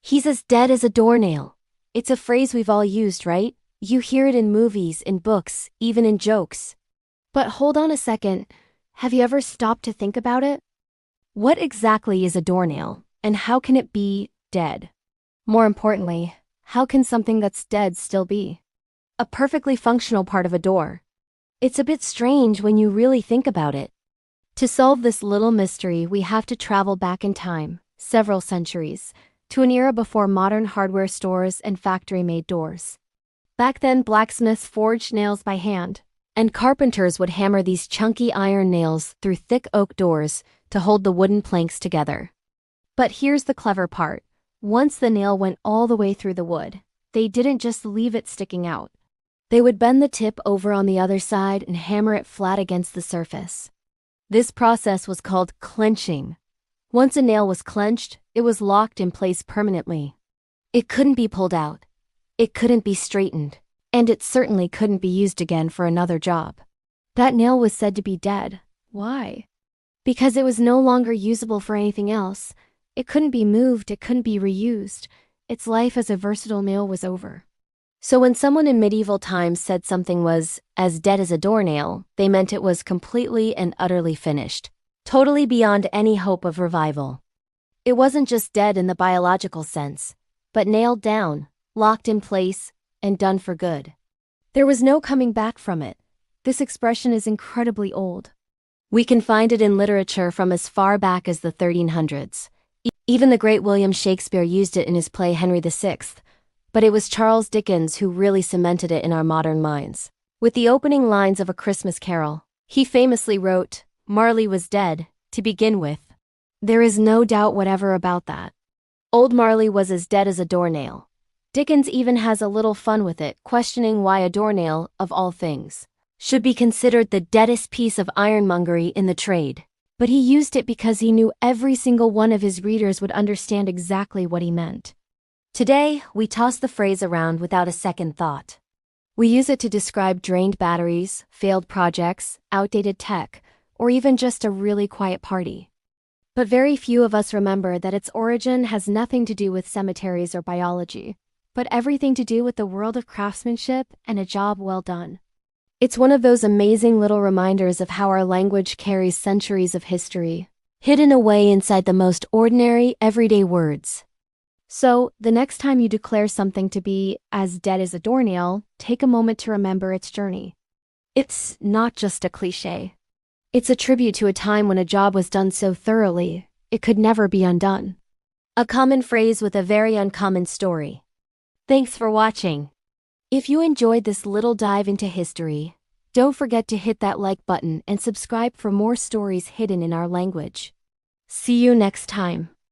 He's as dead as a doornail. It's a phrase we've all used, right? You hear it in movies, in books, even in jokes. But hold on a second. Have you ever stopped to think about it? What exactly is a doornail, and how can it be dead? More importantly, how can something that's dead still be a perfectly functional part of a door? It's a bit strange when you really think about it. To solve this little mystery, we have to travel back in time, several centuries, to an era before modern hardware stores and factory-made doors. Back then, blacksmiths forged nails by hand, and carpenters would hammer these chunky iron nails through thick oak doors to hold the wooden planks together. But here's the clever part. Once the nail went all the way through the wood, they didn't just leave it sticking out. They would bend the tip over on the other side and hammer it flat against the surface. This process was called clenching. Once a nail was clenched, it was locked in place permanently. It couldn't be pulled out. It couldn't be straightened. And it certainly couldn't be used again for another job. That nail was said to be dead. Why? Because it was no longer usable for anything else. It couldn't be moved, it couldn't be reused. Its life as a versatile nail was over. So when someone in medieval times said something was as dead as a doornail, they meant it was completely and utterly finished, totally beyond any hope of revival. It wasn't just dead in the biological sense, but nailed down, locked in place, and done for good. There was no coming back from it. This expression is incredibly old. We can find it in literature from as far back as the 1300s. Even the great William Shakespeare used it in his play Henry VI, but it was Charles Dickens who really cemented it in our modern minds. With the opening lines of A Christmas Carol, he famously wrote, "Marley was dead, to begin with." There is no doubt whatever about that. Old Marley was as dead as a doornail. Dickens even has a little fun with it, questioning why a doornail, of all things, should be considered the deadest piece of ironmongery in the trade. But he used it because he knew every single one of his readers would understand exactly what he meant. Today, we toss the phrase around without a second thought. We use it to describe drained batteries, failed projects, outdated tech, or even just a really quiet party. But very few of us remember that its origin has nothing to do with cemeteries or biology, but everything to do with the world of craftsmanship and a job well done. It's one of those amazing little reminders of how our language carries centuries of history, hidden away inside the most ordinary, everyday words. So, the next time you declare something to be as dead as a doornail, take a moment to remember its journey. It's not just a cliche. It's a tribute to a time when a job was done so thoroughly, it could never be undone. A common phrase with a very uncommon story. Thanks for watching. If you enjoyed this little dive into history, don't forget to hit that like button and subscribe for more stories hidden in our language. See you next time.